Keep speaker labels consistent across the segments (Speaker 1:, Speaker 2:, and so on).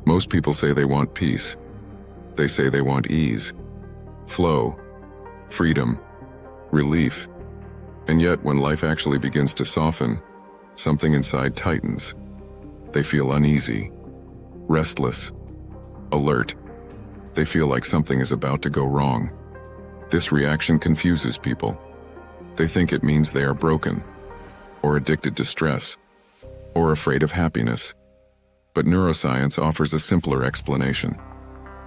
Speaker 1: Most people say they want peace. They say they want ease, flow, freedom, relief. And yet, when life actually begins to soften, something inside tightens. They feel uneasy, restless, alert. They feel like something is about to go wrong. This reaction confuses people. They think it means they are broken, or addicted to stress, or afraid of happiness. But neuroscience offers a simpler explanation.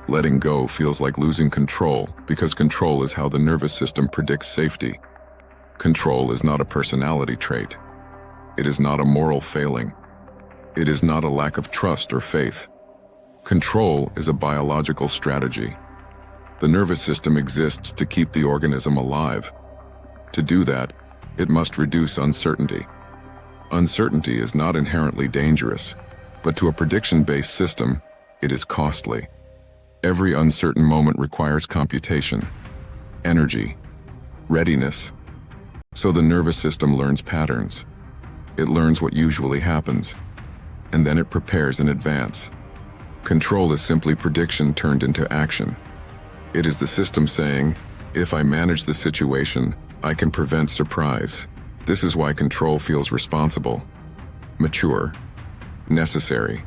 Speaker 1: Letting go feels like losing control because control is how the nervous system predicts safety. Control is not a personality trait. It is not a moral failing. It is not a lack of trust or faith. Control is a biological strategy. The nervous system exists to keep the organism alive. To do that, it must reduce uncertainty. Uncertainty is not inherently dangerous, but to a prediction-based system, it is costly. Every uncertain moment requires computation, energy, readiness. So the nervous system learns patterns. It learns what usually happens, and then it prepares in advance. Control is simply prediction turned into action. It is the system saying, if I manage the situation, I can prevent surprise. This is why control feels responsible, mature, necessary.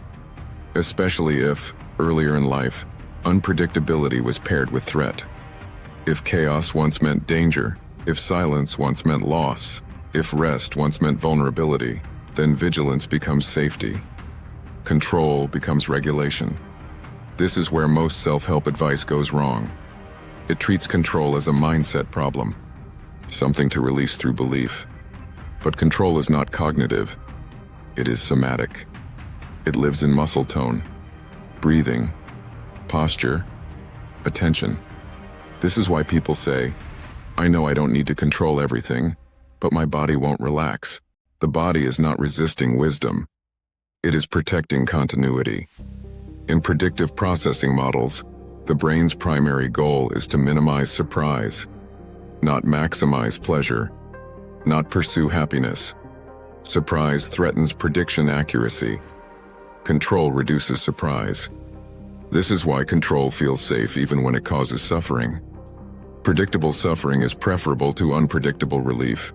Speaker 1: Especially if, earlier in life, unpredictability was paired with threat. If chaos once meant danger, if silence once meant loss, if rest once meant vulnerability, then vigilance becomes safety. Control becomes regulation. This is where most self-help advice goes wrong. It treats control as a mindset problem, something to release through belief. But control is not cognitive. It is somatic. It lives in muscle tone, breathing, posture, attention. This is why people say, I know I don't need to control everything, but my body won't relax. The body is not resisting wisdom. It is protecting continuity. In predictive processing models, the brain's primary goal is to minimize surprise, not maximize pleasure, not pursue happiness. Surprise threatens prediction accuracy. Control reduces surprise. This is why control feels safe even when it causes suffering. Predictable suffering is preferable to unpredictable relief.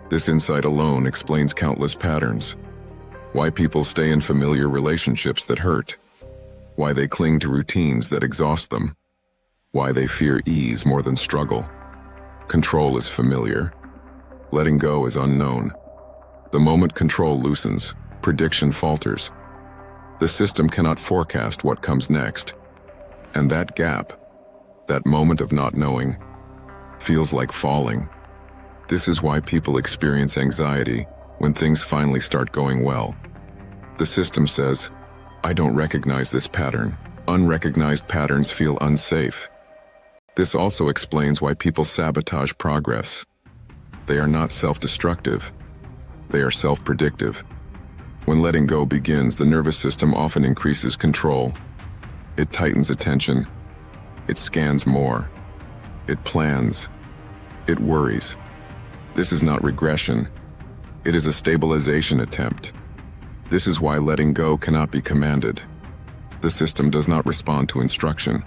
Speaker 1: This insight alone explains countless patterns. Why people stay in familiar relationships that hurt. Why they cling to routines that exhaust them. Why they fear ease more than struggle. Control is familiar. Letting go is unknown. The moment control loosens, prediction falters. The system cannot forecast what comes next. And that gap, that moment of not knowing, feels like falling. This is why people experience anxiety when things finally start going well. The system says, I don't recognize this pattern. Unrecognized patterns feel unsafe. This also explains why people sabotage progress. They are not self-destructive. They are self-predictive. When letting go begins, the nervous system often increases control. It tightens attention. It scans more. It plans. It worries. This is not regression. It is a stabilization attempt. This is why letting go cannot be commanded. The system does not respond to instruction.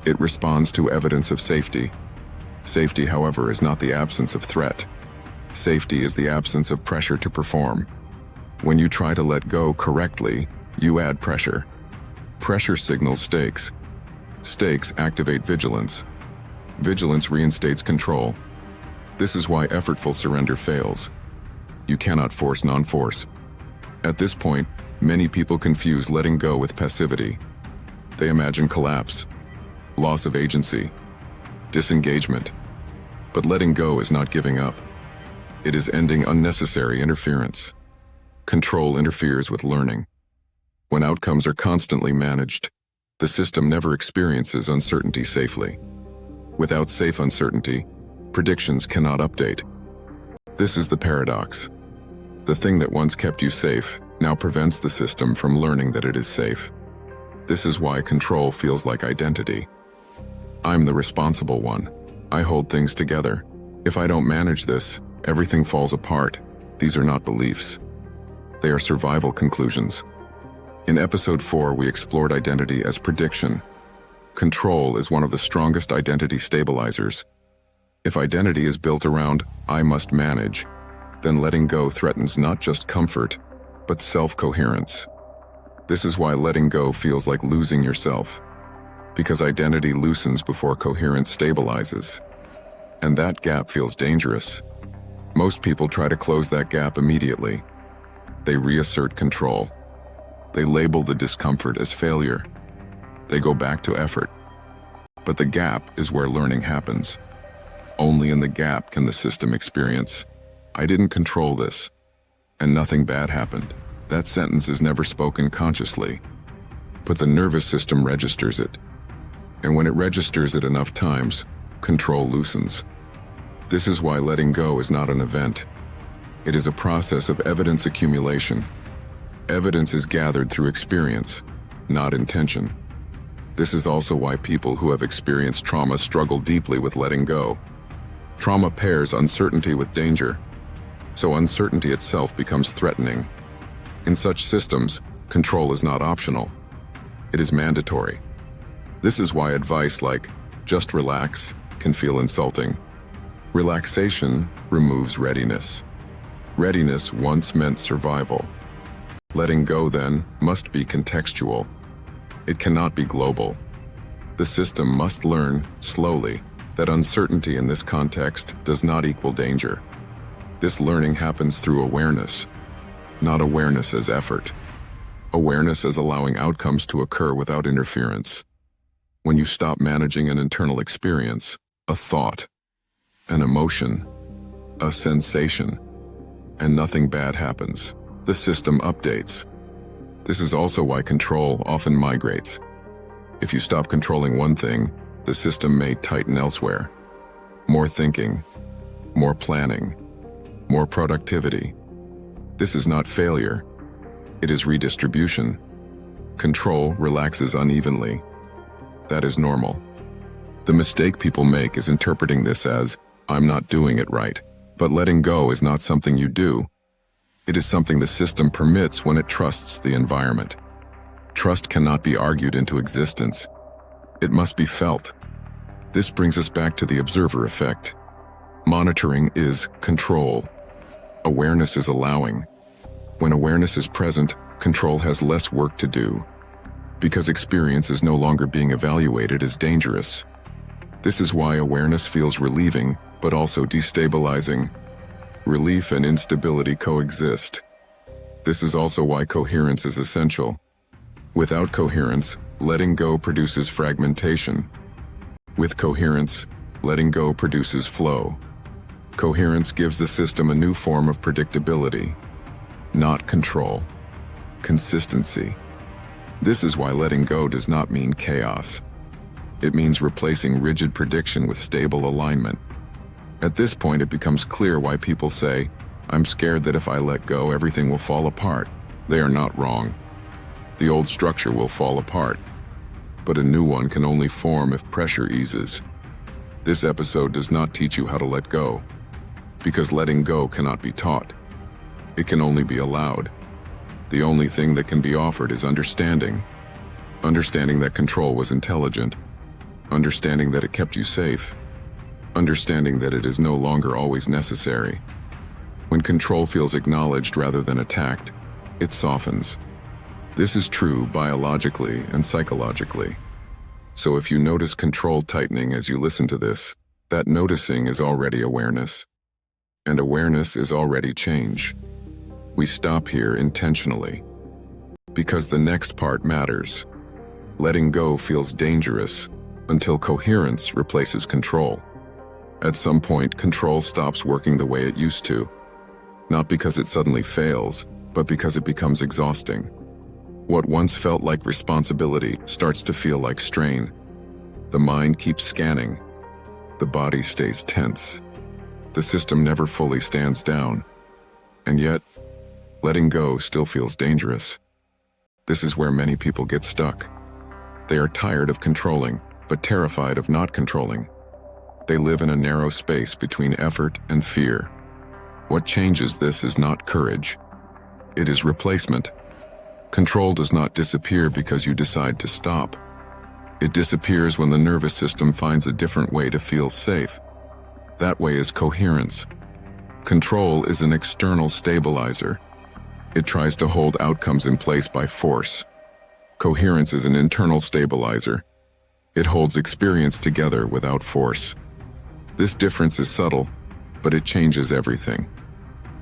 Speaker 1: It responds to evidence of safety. Safety, however, is not the absence of threat. Safety is the absence of pressure to perform. When you try to let go correctly, you add pressure. Pressure signals stakes. Stakes activate vigilance. Vigilance reinstates control. This is why effortful surrender fails. You cannot force non-force. At this point, many people confuse letting go with passivity. They imagine collapse, loss of agency, disengagement. But letting go is not giving up. It is ending unnecessary interference. Control interferes with learning. When outcomes are constantly managed, the system never experiences uncertainty safely. Without safe uncertainty, predictions cannot update. This is the paradox. The thing that once kept you safe now prevents the system from learning that it is safe. This is why control feels like identity. I'm the responsible one. I hold things together. If I don't manage this, everything falls apart. These are not beliefs. They are survival conclusions. In episode 4, we explored identity as prediction. Control is one of the strongest identity stabilizers. If identity is built around "I must manage," then letting go threatens not just comfort, but self-coherence. This is why letting go feels like losing yourself, because identity loosens before coherence stabilizes. And that gap feels dangerous. Most people try to close that gap immediately. They reassert control. They label the discomfort as failure. They go back to effort. But the gap is where learning happens. Only in the gap can the system experience, "I didn't control this, and nothing bad happened." That sentence is never spoken consciously, but the nervous system registers it. And when it registers it enough times, control loosens. This is why letting go is not an event. It is a process of evidence accumulation. Evidence is gathered through experience, not intention. This is also why people who have experienced trauma struggle deeply with letting go. Trauma pairs uncertainty with danger, so uncertainty itself becomes threatening. In such systems, control is not optional. It is mandatory. This is why advice like, "just relax," can feel insulting. Relaxation removes readiness. Readiness once meant survival. Letting go, then, must be contextual. It cannot be global. The system must learn, slowly, that uncertainty in this context does not equal danger. This learning happens through awareness, not awareness as effort. Awareness as allowing outcomes to occur without interference. When you stop managing an internal experience, a thought, an emotion, a sensation, and nothing bad happens, the system updates. This is also why control often migrates. If you stop controlling one thing, the system may tighten elsewhere. More thinking, more planning, more productivity. This is not failure. It is redistribution. Control relaxes unevenly. That is normal. The mistake people make is interpreting this as, "I'm not doing it right." But letting go is not something you do. It is something the system permits when it trusts the environment. Trust cannot be argued into existence. It must be felt. This brings us back to the observer effect. Monitoring is control. Awareness is allowing. When awareness is present, control has less work to do. Because experience is no longer being evaluated as dangerous. This is why awareness feels relieving, but also destabilizing. Relief and instability coexist. This is also why coherence is essential. Without coherence, letting go produces fragmentation. With coherence, letting go produces flow. Coherence gives the system a new form of predictability, not control, consistency. This is why letting go does not mean chaos. It means replacing rigid prediction with stable alignment. At this point, it becomes clear why people say, "I'm scared that if I let go, everything will fall apart." They are not wrong. The old structure will fall apart, but a new one can only form if pressure eases. This episode does not teach you how to let go, because letting go cannot be taught. It can only be allowed. The only thing that can be offered is understanding. Understanding that control was intelligent. Understanding that it kept you safe. Understanding that it is no longer always necessary. When control feels acknowledged rather than attacked, it softens. This is true biologically and psychologically. So if you notice control tightening as you listen to this, that noticing is already awareness. And awareness is already change. We stop here intentionally, because the next part matters. Letting go feels dangerous until coherence replaces control. At some point, control stops working the way it used to. Not because it suddenly fails, but because it becomes exhausting. What once felt like responsibility starts to feel like strain. The mind keeps scanning. The body stays tense. The system never fully stands down. And yet, letting go still feels dangerous. This is where many people get stuck. They are tired of controlling, but terrified of not controlling. They live in a narrow space between effort and fear. What changes this is not courage. It is replacement. Control does not disappear because you decide to stop. It disappears when the nervous system finds a different way to feel safe. That way is coherence. Control is an external stabilizer. It tries to hold outcomes in place by force. Coherence is an internal stabilizer. It holds experience together without force. This difference is subtle, but it changes everything.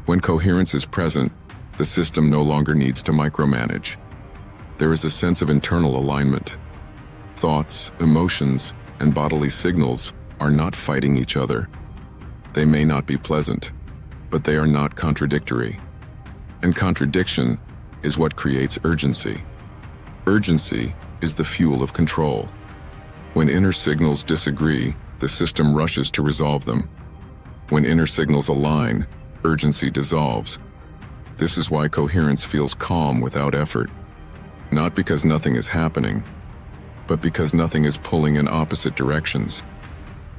Speaker 1: When coherence is present, the system no longer needs to micromanage. There is a sense of internal alignment. Thoughts, emotions, and bodily signals are not fighting each other. They may not be pleasant, but they are not contradictory. And contradiction is what creates urgency. Urgency is the fuel of control. When inner signals disagree, the system rushes to resolve them. When inner signals align, urgency dissolves. This is why coherence feels calm without effort. Not because nothing is happening, but because nothing is pulling in opposite directions.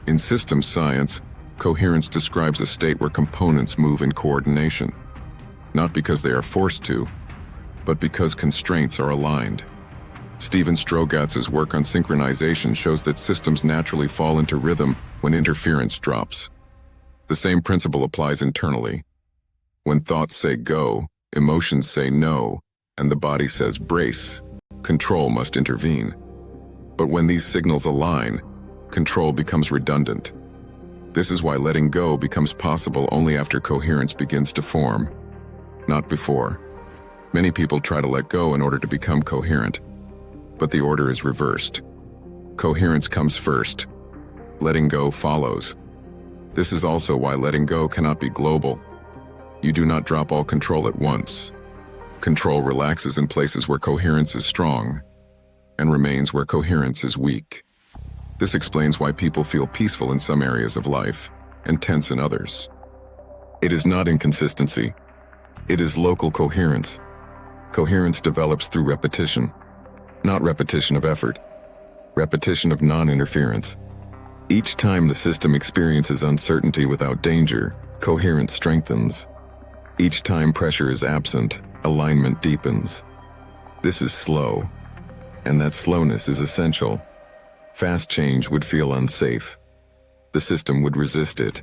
Speaker 1: In systems science, coherence describes a state where components move in coordination, not because they are forced to, but because constraints are aligned. Stephen Strogatz's work on synchronization shows that systems naturally fall into rhythm when interference drops. The same principle applies internally. When thoughts say go, emotions say no, and the body says brace, control must intervene. But when these signals align, control becomes redundant. This is why letting go becomes possible only after coherence begins to form, not before. Many people try to let go in order to become coherent, but the order is reversed. Coherence comes first. Letting go follows. This is also why letting go cannot be global. You do not drop all control at once. Control relaxes in places where coherence is strong, and remains where coherence is weak. This explains why people feel peaceful in some areas of life and tense in others. It is not inconsistency. It is local coherence. Coherence develops through repetition, not repetition of effort, repetition of non-interference. Each time the system experiences uncertainty without danger, coherence strengthens. Each time pressure is absent, alignment deepens. This is slow, and that slowness is essential. Fast change would feel unsafe. The system would resist it.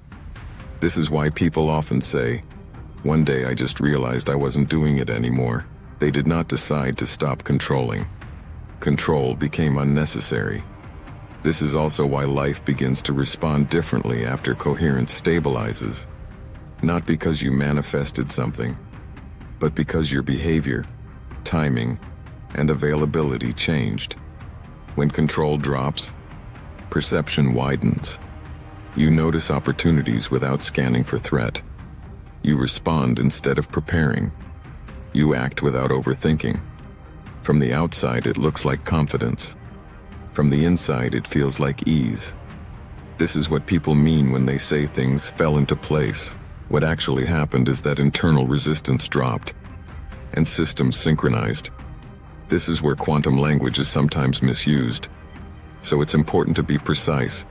Speaker 1: This is why people often say, "One day I just realized I wasn't doing it anymore." They did not decide to stop controlling. Control became unnecessary. This is also why life begins to respond differently after coherence stabilizes. Not because you manifested something, but because your behavior, timing, and availability changed. When control drops, perception widens. You notice opportunities without scanning for threat. You respond instead of preparing. You act without overthinking. From the outside, it looks like confidence. From the inside, it feels like ease. This is what people mean when they say things fell into place. What actually happened is that internal resistance dropped, and systems synchronized. This is where quantum language is sometimes misused. So it's important to be precise.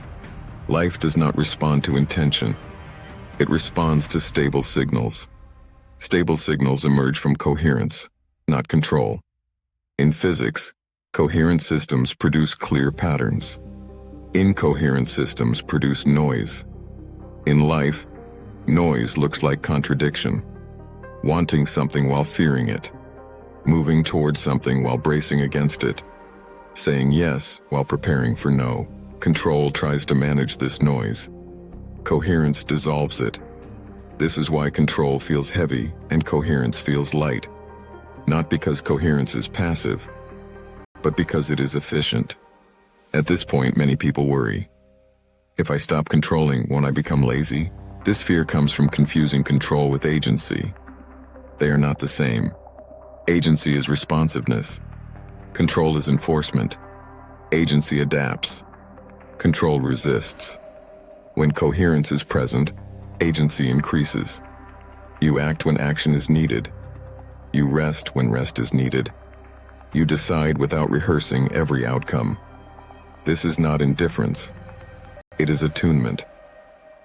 Speaker 1: Life does not respond to intention. It responds to stable signals. Stable signals emerge from coherence, not control. In physics, coherent systems produce clear patterns. Incoherent systems produce noise. In life, noise looks like contradiction. Wanting something while fearing it. Moving towards something while bracing against it. Saying yes while preparing for no. Control tries to manage this noise. Coherence dissolves it. This is why control feels heavy and coherence feels light. Not because coherence is passive, but because it is efficient. At this point, many people worry. If I stop controlling, won't I become lazy? This fear comes from confusing control with agency. They are not the same. Agency is responsiveness. Control is enforcement. Agency adapts. Control resists. When coherence is present, agency increases. You act when action is needed. You rest when rest is needed. You decide without rehearsing every outcome. This is not indifference. It is attunement.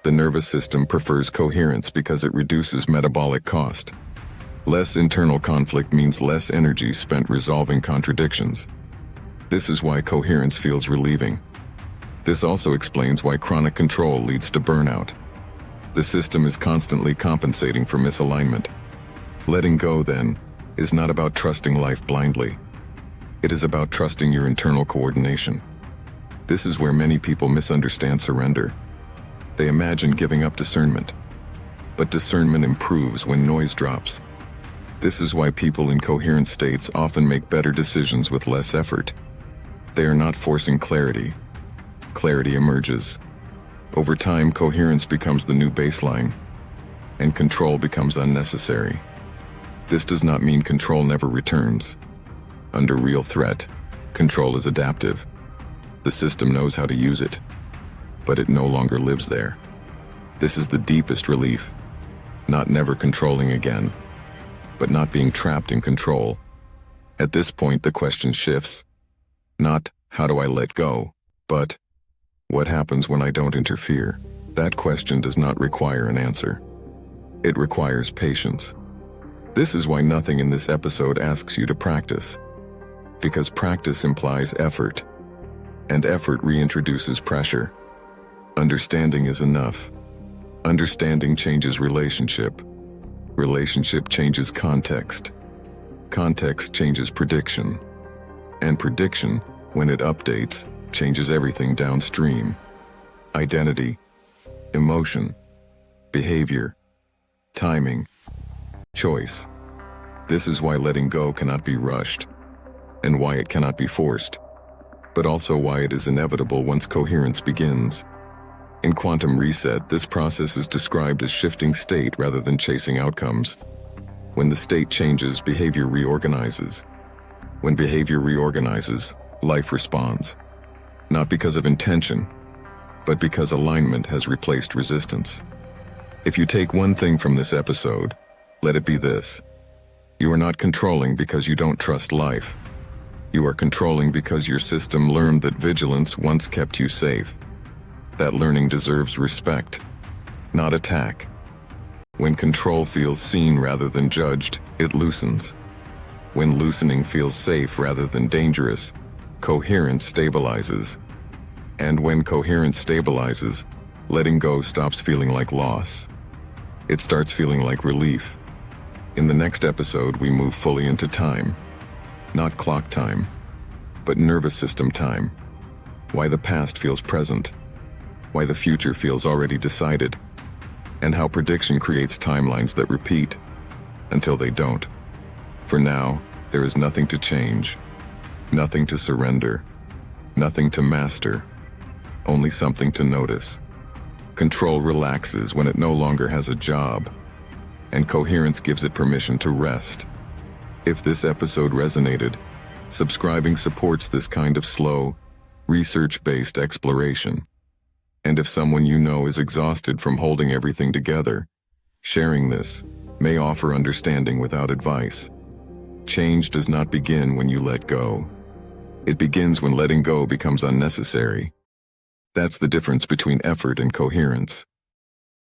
Speaker 1: The nervous system prefers coherence because it reduces metabolic cost. Less internal conflict means less energy spent resolving contradictions. This is why coherence feels relieving. This also explains why chronic control leads to burnout. The system is constantly compensating for misalignment. Letting go, then, is not about trusting life blindly. It is about trusting your internal coordination. This is where many people misunderstand surrender. They imagine giving up discernment. But discernment improves when noise drops. This is why people in coherent states often make better decisions with less effort. They are not forcing clarity. Clarity emerges. Over time, coherence becomes the new baseline, and control becomes unnecessary. This does not mean control never returns. Under real threat, control is adaptive. The system knows how to use it, but it no longer lives there. This is the deepest relief. Not never controlling again, but not being trapped in control. At this point, the question shifts. Not, how do I let go, but, what happens when I don't interfere? That question does not require an answer. It requires patience. This is why nothing in this episode asks you to practice. Because practice implies effort, and effort reintroduces pressure. Understanding is enough. Understanding changes relationship. Relationship changes context. Context changes prediction. And prediction, when it updates, changes everything downstream. Identity, emotion, behavior, timing, choice. This is why letting go cannot be rushed, and why it cannot be forced, but also why it is inevitable once coherence begins. In quantum reset, this process is described as shifting state rather than chasing outcomes. When the state changes, behavior reorganizes. When behavior reorganizes, life responds. Not because of intention, but because alignment has replaced resistance. If you take one thing from this episode, let it be this. You are not controlling because you don't trust life. You are controlling because your system learned that vigilance once kept you safe. That learning deserves respect, not attack. When control feels seen rather than judged, it loosens. When loosening feels safe rather than dangerous, coherence stabilizes. And when coherence stabilizes, letting go stops feeling like loss. It starts feeling like relief. In the next episode, we move fully into time. Not clock time, but nervous system time. Why the past feels present. Why the future feels already decided. And how prediction creates timelines that repeat until they don't. For now, there is nothing to change, nothing to surrender, nothing to master, only something to notice. Control relaxes when it no longer has a job, and coherence gives it permission to rest. If this episode resonated, subscribing supports this kind of slow, research-based exploration. And if someone you know is exhausted from holding everything together, sharing this may offer understanding without advice. Change does not begin when you let go. It begins when letting go becomes unnecessary. That's the difference between effort and coherence.